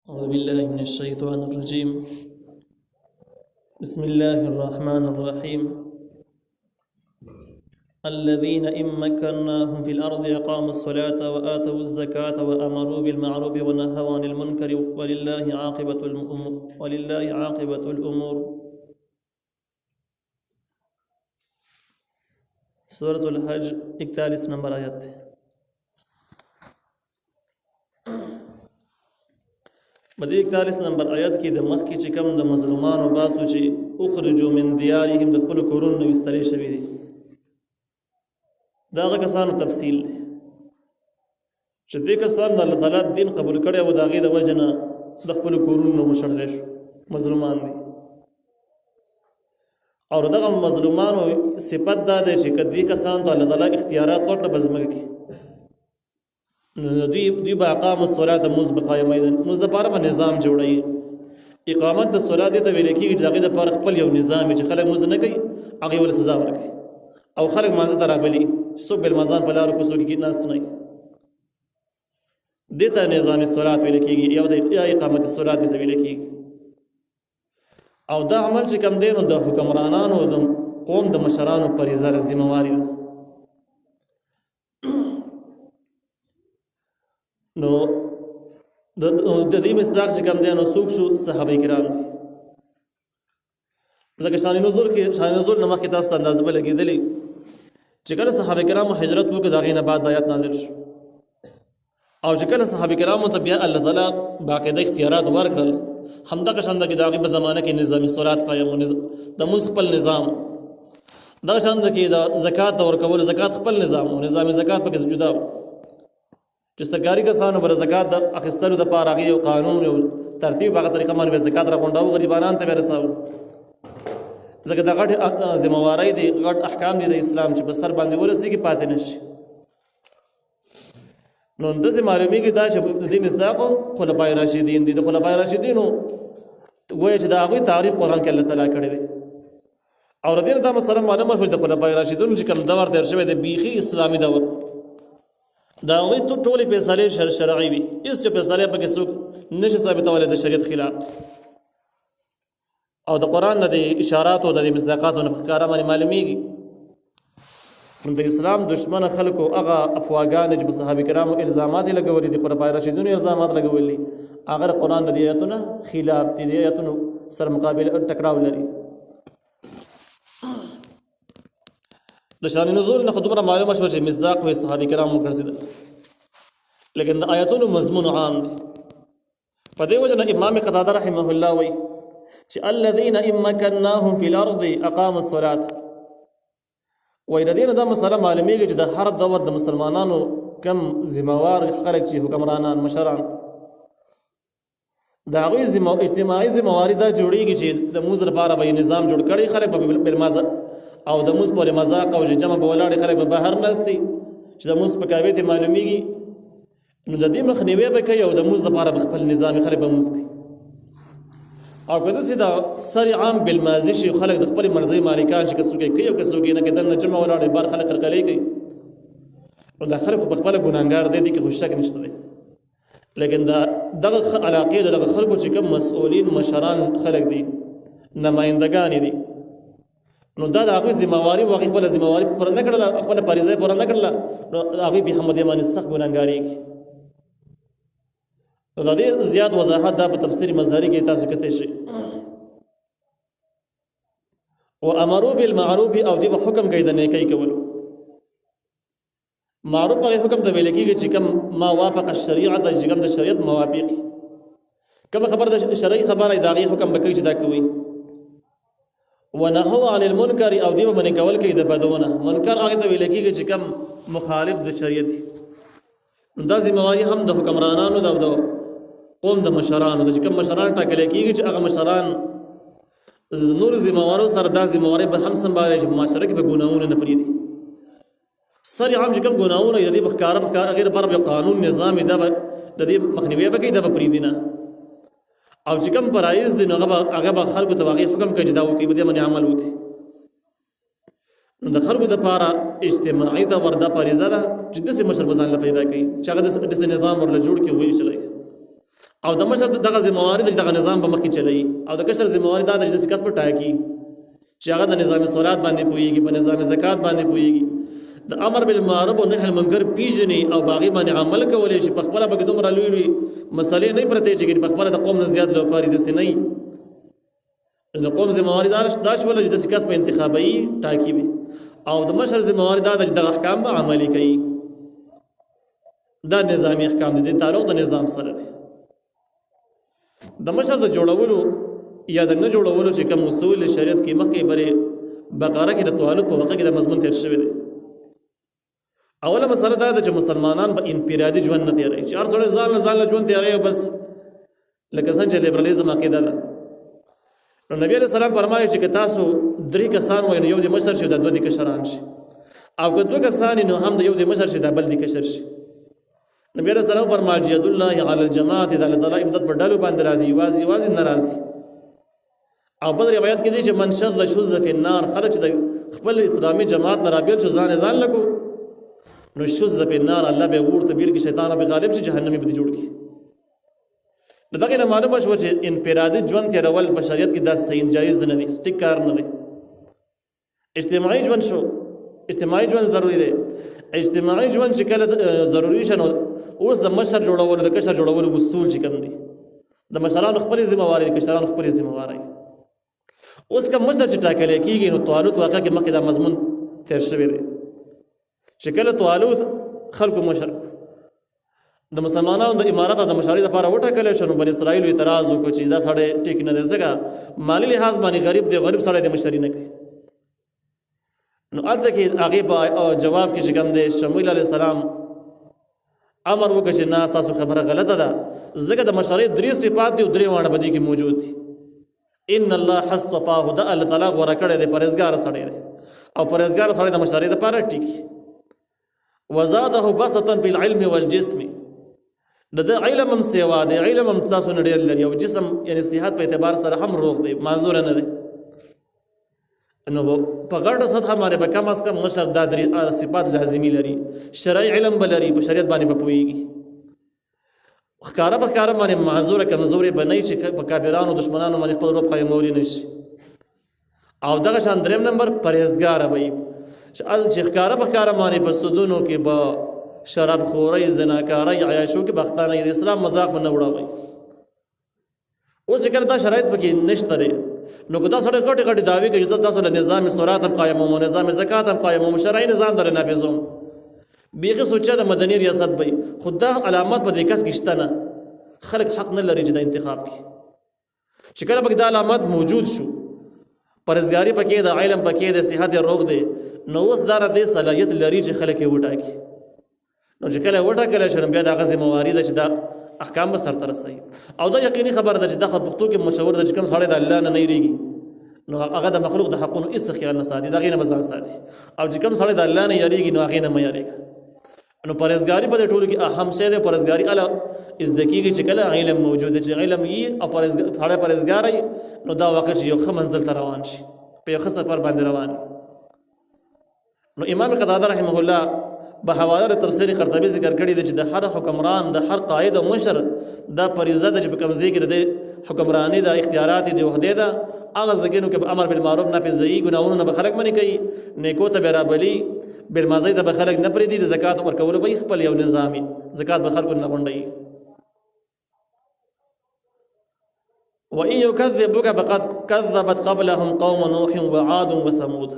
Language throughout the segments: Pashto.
أعوذ بالله من الشيطان الرجيم. بسم الله الرحمن الرحيم. الذين إن مكناهم في الأرض أقاموا الصلاة وآتوا الزكاة وأمروا بالمعروف ونهوا عن المنكر ولله عاقبة الأمور. سورة الحج 41 نمبر آیت. بدی 41 نمبر آیت کې د مخ کې چې کوم د مظلومانو باسو چې اخرجوا من دیارهم د خپل کورونو وستري شوی دي، دا هغه کسانو تفصیل دی چې دې کسان د الله تعالی دین قبول کړي او د هغې د وجه نه د خپل کورونو وشړلی شو، مظلومان دي. او دغه مظلومانو صفت دا دی چې که دې کسانو ته الله تعالی اختیارات ورکړه په ځمکه کې، دوی به اقام الصلاة مز بقایمه مز دپاره به نظام جوړوي. اقامت د صلات دې ته ویل کېږي چې هغې دپاره خپل یو نظام وي چې خلک مز نه کوي، هغې ورله سزا ورکوي او خلک مانځه ته رابلي چې څوک بالمازان په لارو کوڅو کې ناست نه وي. دې ته نظام صلات ویل کېږي یا اقامت صلات دې ته ویل کېږي. او دا عمل چې کوم دی نو د حکمرانانو د قوم د مشرانو فریضه ده، ذمهواري ده. نو د دې مصداق چې کوم دی نو څوک شو؟ صحابه کرام دي. ځکه شان نزول نه مخکې تاسو ته اندازه به لګېدلې چې کله صحابه کرامو هجرت وکړه د هغې نه بعد آیات نازل شو، او چې کله صحابه کرامو ته بیا الله تعالی باقاعده اختیارات ورکړل، همدغه شان د هغې په زمانه کې نظامي صلات قایم، د مونځ خپل نظام، دغه شان کې د زکات ورکول، زکات خپل نظام او نظام زکات پکې جدا و چې سرکاري کسانو بر زکات د اخیستلو دپاره هغې یو قانون او ترتیب هغه طریقه باندې به زکات راغونډاوه، غریبانان ته به یې رساوه. ځکه د غټ ذمهوارۍ دی، غټ احکام دي د اسلام چې په سر باندې ورسېږي پاتې نه شي. نو همداسې معلومېږي دا چې د دې مصداق خلفای راشدین دي. د خلفای راشدینو ګویا چې د هغوی تعریف قرآن کې الله تعالی کړی دی. او د دې نه دا مسله معلومه شوه چې د خلفای راشدینو چې کوم دور تېر شوی دی بیخي اسلامي دور، دا هغوی ټولې فیصلې شرعي وي، هېڅ چې فیصلې پکې څوک نشي ثابتولی د شریعت خلاف. او د قرآن نه د اشاراتو د مصداقاتو نه په ښکاره باندې معلومېږي. نو د اسلام دشمنه خلکو هغه افواګانې چې په صحابه کرامو الزامات یې لګولي دي، خلفای راشدینو الزامات لګولي دي، هغه د قرآن د دې ایتونو خلاف دي، د ایتونو سره مقابل ټکراو لري. د شان نزول نه خو دومره معلومه شوه چې مصداق وایي صحابه کرام وګرځېدل، لیکن د آیتونو مضمون عام دی. په دې وجه نه امام قتاده رحمه الله وایي چې الذین ان مکناهم فی الارض اقاموا الصلاة. وایي د دې نه دا مسله معلومېږي چې د هر دور د مسلمانانو کم ذمهوار خلک چې حکمرانان مشران، د هغوی اجتماعي ذمهواري دا جوړېږي چې د مونځ لپاره به یې نظام جوړ کړی، خلک به بالمازه او د مونځ پورې مذاق او جمع به ولاړې، خلک به بهر ناستي چې د مونځ په کعبې ته معلومېږي. نو د دې مخنیوی به کوي او د مونځ لپاره به خپل نظام خلک به مونځ کوي. او که داسې د سر عام بالماضي شي، خلک د خپلې مرضۍ مالکان چې که څوک یې کوي او که څوک یې نه کوي، دننه جمع ولاړې بار خلک قلقلې کوي، نو دا خلک خو په خپله ګناهګار دی، دې کې خو شک نشته دی. لیکن دغه علاقې د دغه خلکو چې کوم مسؤلین مشران خلک دي، نمایندګانې دي، نو دا د هغوی ذمهواري و، هغوی خپله ذمهواري پوره نه کړله، خپله فریضه یې پوره نه کړله، نو هغوی بیا هم دې باندې سخت ګناهګارېږي. نو د دې زیات وضاحت دا په تفسیر مظهري کې تاسو کتلی شئ. وامروا بالمعروف، او دې به حکم کوي د نیکۍ کولو. معروف هغې حکم ته ویل کېږي چې کوم ما وافق الشریعت، چې کوم د شریعت موافق، کومه خبره د شرعي خبره د هغې حکم به کوي چې دا کوي. ونهوا عن المنکر، او دې به منع کول کوي د بدونه. منکر هغې ته ویل کېږي چې کوم مخالف د شریعت. نو دا ذمهواري هم د حکمرانانو د قوم د مشرانو د چې کوم مشران ټاکلی کېږي چې هغه مشران د نورو ذمهوارو سره دا ذمهواري به هم سنبالوي چې په معاشره کې به ګناهونه نه پرېږدي. سر عام چې کوم ګناهونه د دې به ښکاره هغې لپاره به قانون نظام دا به د دې مخنیوی به کوي، دا به پرېږدي نه. او چې کوم فرایض دي نو هغه به خلکو ته هغې حکم کوي چې دا وکړي، په دې باندې عمل وکړي. نو د خلکو دپاره اجتماعي دور دا فریضه ده چې داسې مشر به ځان له پیدا کوي چې هغه داسې نظام ورله جوړ کړي وویشلی، او د مشر دغه ذمہواری د دغه نظام په مخ کې چلایي او د کشر ذمہواری دا د کس په ټاکی چې هغه د نظام صلات باندې پويږي په نظام زکات باندې پويږي د امر بالمعروف او نهي عن المنکر پیژني او باغی باندې عمل کولای شي په خپل به دومره لوی مسلې نه پرته چې په خپل د قوم نه زیات لپاره د سنۍ د قوم ذمہواری دا شول چې د کس په انتخابي ټاکی وي او د مشر ذمہواری دا د احکام عملي کوي دا نظامی احکام دي تعلق د نظام سره دی د مشر د جوړولو یا د نه جوړولو چې کوم اصول شریعت کې مخکې بره بقره کې د توالد په وخت کې د مضمون تیر شوی دی اوله مسله دا ده چې مسلمانان په انفرادي ژوند نه تیروي چې هر څوک ځان له ژوند تیروي بس لکه څنګه چې لیبرالیزم عقیده ده نو نبی علیہ السلام فرمایي چې تاسو درې کسان وای نو یو د مشر شي د دوه د کشران شي او که دوه کسان نو هم د یو د مشر شي د بل د کشر شي نبی علیہ السلام فرمایي چې ید الله علی الجماعت د الله امداد په ډلو باندې راځي واځي ناراضي او بل روایت کې دي چې من شذ شذ فی النار خرج د خپل اسلامي جماعت نه رابیر شو ځان لکو نو شذ فی النار الله به ورته بیر کې شیطان به غالب شي جهنمی به جوړ کی دغه نه معلومه شو چې انفرادي ژوند تیرول په شریعت کې دا صحیح جایز نه دی سټیک کار نه دی اجتماعي ژوند شو اجتماعي ژوند ضروری دی اجتماعي ژوند چې کله ضروری شنو اوس د مشر جوړول د کشر جوړول اصول چې کوم دي د مشرانو خپل ذمہواری د کشرانو خپل ذمہواری اوس کوم مشر چې ټاکل کېږي نو توالد واقع کې مخکې دا مضمون تیر شوی دی چې کله توالد خلکو مشر د مسلمانانو د امارات او د مشاري لپاره وټاکل شنو بن اسرائیل اعتراض وکړي چې دا سړی ټیک نه دی ځکه مالی لحاظ باندې غریب دی غریب سړی د مشري نه کوي نو البته کې هغه په جواب کې چې کوم دی شمویل علیه السلام امر وکړي چې نه تاسو خبره غلطه ده ځکه د مشري درې صفات دي او درې وانه بدی کې موجود دي ان الله حصفاه ده الله تعالی غوړه کړی دی پرهیزګار سړی دی او پرهیزګار سړی د مشري لپاره ټیک وزاده بسطا بالعلم والجسم د علم هم سیوا دی علم هم تاسو نه ډیر لري او جسم یعنی صحت په اعتبار سره هم روغ دی معذور نه دی نو په غړډه سطح باندې به کم از کم مشر دا درې صفات لازمي لري شرعي علم بلري په شریعت باندې بپويږي خکاره په خکاره باندې معذور کمزوري بنئ چې په کافرانو دشمنانو باندې خپل روپ قائمولي نشي او دغه شان دریم نمبر پرهیزګار وي چې خکاره په خکاره باندې په سودونو کې به شراب خوري زناکاري عیاشو کې بختانه د اسلام مذاق نه وړاوي اوس ذکر دا شرایط پکې نشته دي نو که تاسو غټ غټ داوی کوي چې تاسو له نظام صلات هم قائم او نظام زکات هم قائم او شرعي نظام در نافذوم بیخي سوچا د مدني ریاست به خدا علامات په دې کس کې شته نه خلک حق نه لري چې د انتخاب کې چې کله به د علامات موجود شو پرهیزګاری پکې د علم پکې د صحت روغ دی نو اوس دا د صلاحیت لري چې خلک یې وټاکي نو چې کله وټاکل شي بیا د غزي موارد چې دا احکام به سرته رسي او دا یقیني خبره ده چې د پښتو کې مشور ده چې کوم سړی د الله نه ریږي نو هغه د مخلوق د حقونو هیڅ خیال نه ساتي دا غي نه بزان ساتي او چې کوم سړی د الله نه یریږي نو هغه نه مې یریږي نو پرهیزګاری په ټولو کې اهم شی ده پرهیزګاری اله از دقیقه چې کله علم موجود دی چې علم یې او پرهیزګاری نو دا واقع چې یو ښه منزل ته روان شي په یو ښه سفر باندې روان نو امام قتاده رحمه الله به حواله تفسیر قرطبی ذکر کړی دی چې د هر حکمران د هر قائد او مشر دا فریضه ده چې په کمزې کې د حکمرانی د اختیارات دی وحده ده هغه ځکه کې امر بالمعروف نه پېځي ګناونه نه خلق منی کوي نیکو ته برابرلی بالمعصیت به خلق نه پرې دي د زکات ورکول به خپل یو نظامی زکات به خلق نه غونډي وان يكذبوك فقد كذبت قبلهم قوم نوح وعاد وثمود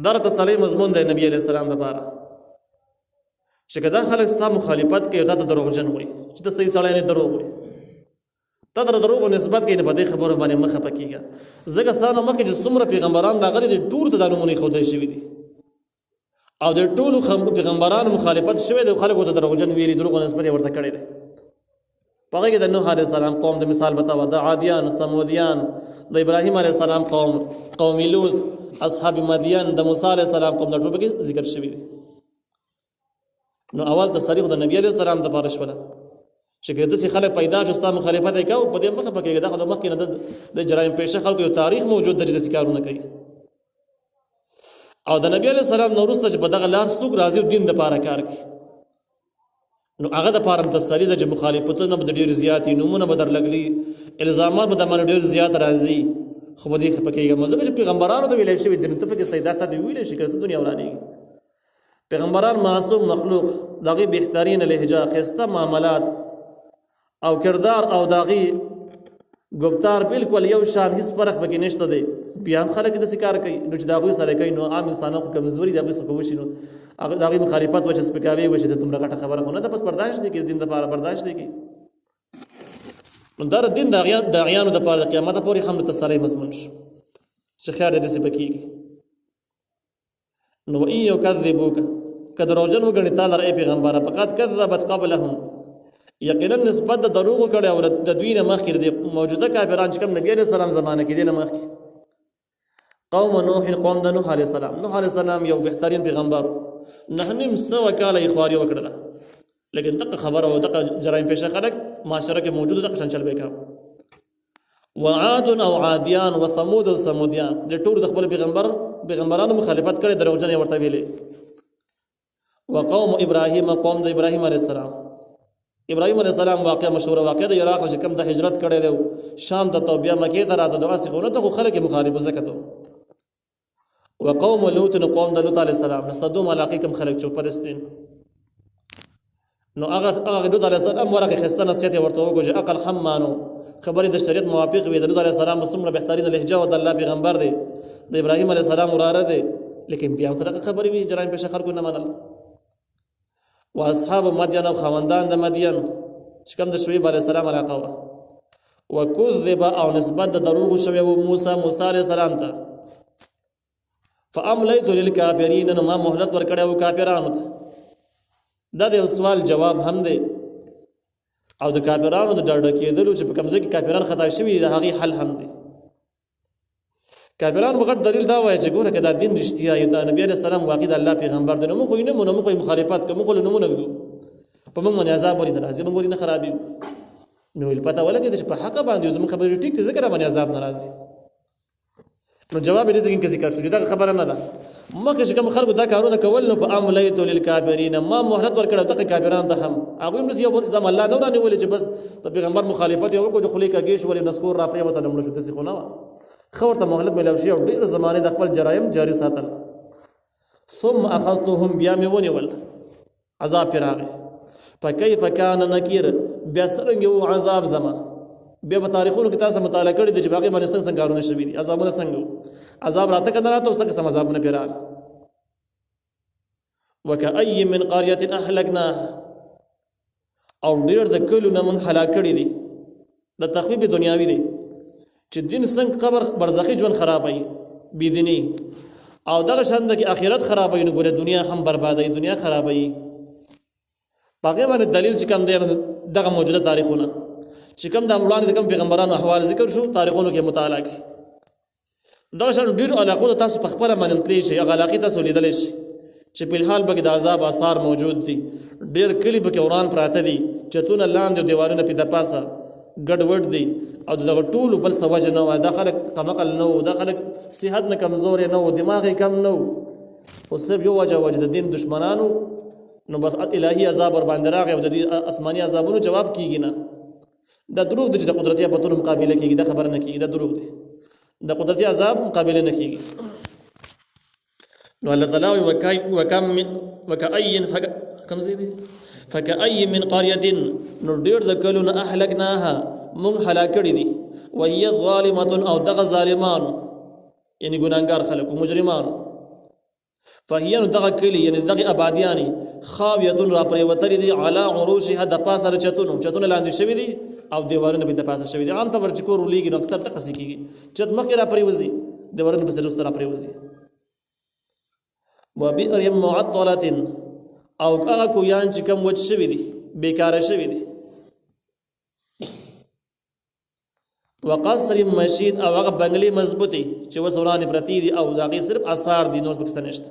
در تصلی مضمون دی نبی علیہ السلام لپاره چې کدا خلک ستا مخالفت کوي او تا ته دروغجن وي چې ته صحیح سړی نه دروغ وي تا در دروغ نسبت کوي نه په دې خبرو باندې مخه پکېږي ځکه ستاسو مخکې چې څومره پیغمبران راغلي دي ټول ته د نمونې ښودل شوي دي او د ټولو پیغمبرانو مخالفت شوی دی خلکو ته دروغجن ویلي دروغ نسبت یې ورته کړی دی په هغې کې د نوح علیه السلام قوم د مثال به ته د عادیان سمودیان د ابراهیم علیه السلام قوم لوط اصحاب مدین د موسی علیه السلام قوم د ټول پکې ذکر شوي دي نو اول تصریح د نبی علیه السلام دپاره شوله چې که داسې خلک پیدا شو ستا مخالفت یې کوو په دې مخه پکېږي دا خو د مخکې نه د جرایم پیشه خلکو یو تاریخ موجود دی چې داسې کارونه کوي او د نبی علیه السلام نه وروسته چې په دغه لار څوک راځي دین دپاره کار کوي نو هغه د پاره تسلی د مخالفتونه به ډیر زیات نمونه به درلګلی الزامات به د من ډیر زیات راځي خو به دې خپکیږي مزه چې پیغمبرانو د ویلې شوی د ته په سیدات د ویلې شي کړه دنیا ورانی پیغمبران معصوم مخلوق دغه بهترین لهجه خسته معاملات او کردار او دغه ګفتار بالکل یو شان هیڅ فرق پکې نشته دی بیا هم خلک د سکار کوي نو چې دا غوي سره کوي نو عام انسانانو کمزوري دا غوي کوي نو دغه مخالفت وجه سپکاوي وجه ته تمره غټه خبره خونه ده بس برداشت دي کې دین د لپاره برداشت دي کې نو دا دین د اغیانو د لپاره قیامت پورې هم تسری مضمون شي چې خیر دې سپکیږي نو ان یکذبوک کدروجن وګڼي تعالی ای پیغمبره فقط کذبت قبلهم یقینا نسبت د دروغ کړي او د دوی نه مخکې د موجوده کافرانو چې کوم نبی عليه السلام زمانه کې دي نه مخکې قوم نوح قوم د نوح عليه السلام نوح عليه السلام یو بهترین پیغمبر نحنم سو کاله اخواري وکړه لیکن دغه خبره او دغه جرایم پیشه خلک معاشره کې موجود دغه شان چل وکاو وعاد او عادیان وثمود او ثمودیان د ټول د خپل پیغمبرانو مخالفت کړي دروغجن ورته ویلي وقوم ابراهيم قوم د ابراهيم عليه السلام ابراهيم عليه السلام واقع مشهور واقع د عراق چې کوم د هجرت کړي دی شام ته توبیا مکه ته راته دغه څخه ته خلک مخالف زکته وقوم لوط قوم د لوط عليه السلام صدوم علاقه کوم خلک چوک پرستین نو هغه لوط عليه السلام ورغه خسته نصیحت ورته وکړي عقل حمانو خبرې د شریعت موافق وي د لوط عليه السلام مسلمان بهترین لهجه او د الله پیغمبر دی د ابراهيم عليه السلام وراره دی لیکن بیا هم دغه خبرې وي جرایم په شخر کو نه منل واصحاب مدین او خوندان د مدین چې کوم د شعیب علیه السلام علاقه و وکذب او نسبت د دروغ شوی و موسی علیه السلام ته فاملیت للکافرین نو ما مهلت ورکړی و کافرانو ته دا د سوال جواب هم دی او د کافرانو د ډاډه کېدلو چې په کوم ځای کې کافران خطا شوي د هغې حل هم دی کافران وغټ دلیل دا وایي چې ګوره که دا دین رښتیا یو د نبي علیه السلام واقع د الله پیغمبر دی نو موږ خو یې نه منو موږ خو یې مخالفت کوو موږ خو نه ږدو په موږ باندې عذاب ولې نه راځي موږ ولې نه خرابېږو نو ویل پته ولګېده چې په حقه باندې یو زموږ خبرې ټیک دي ځکه را باندې عذاب نه راځي نو جواب یې ځکه کې ذکر شو چې دغه خبره نه ده مخکې چې کوم خلکو دا کارونه کول نو په املیت للکافرین ما مهلت ورکړی دغه کافرانو ته هم هغوی هم یو دم الله نه ورانیولې چې بس د پیغمبر مخالفت یې وکړو چې خولې کږې شولې نسکور را پرېوته نه مړه شو داسې خو نه وه ښه ورته مهلت میلاو شي او ډېر زمانې د خپل جرایم جاري ساتل ثم اخذتهم بیا مې ونیول عذاب پرې راغی فکیف کان نکیر بیا څرنګه و عذاب زما بیا په تاریخونو کې تاسو مطالعه کړی دي چې باقي باندې څنګه کارونه شوي دي عذابونه څنګه عذاب راته کنه راته څنګه سم عذابونه پرې راغله وکأي من قريه اهلكناها او ډېر د کلو نه من هلاک کړي دي د تخویب دنیاوی دی چې دین څنګه قبر برزخی ژوند خرابوي بيدینی او دغه شان د آخرت خرابوي نو ګوره دنیا هم بربادوي دنیا خرابوي باقي باندې دلیل چې کوم دی دغه موجوده تاریخونه چې کوم د امران د کوم پیغمبرانو احوال ذکر شو تاریخونو کې مطالعه کی دغه شان ډیر علاقو تاسو په خپل مننتلی شي هغه علاقې تاسو لیدل شي چې په الحال بګ د عذاب آثار موجود دي ډیر کلی به کې وران پراته دي چتون لاندې دیوالونه په د پاسه ګډ وډ دي او دغه ټول بل سوج نه و داخله تمقل نه و داخله صحت نه کمزور نه و دماغ کم نه و او صرف یو وجه د دین دشمنانو نو بس الهي عذاب ور باندې راغی او د آسماني عذابونو جواب کیږي نه دا دروغ دي چې د قدرتي ابطال مقابله کیږي دا خبر نه کیږي دا دروغ دي د قدرتي عذاب مقابله نه کیږي نو الله تعالی وکم کم زیدي فكأي من قرية نردير ذكلنا أهلكناها من هلاكري دي وهي ظالمة أو دغ ظالمان يعني گناهگار خلق ومجرمان فهي ندغ كلي يعني دغ أبادياني خاوية را پريوتري دي على عروشها دپاسر چتون لاندې شوي دي او دیوالونه به دپاسر شوي دي عام طور چې کور ولېږي نو اکثر تقسي کیږي چت مخې را پرېوځي دیوالونه به سره را پرېوځي وبئر معطلة او هغه کویان چې کوم وچ شوي دي بیکاره شوي دي وقصر مشید او هغه بنگلې مضبوطي چې وسورانې پرتی دي او د هغې صرف اثار دي نور پکې څه نشته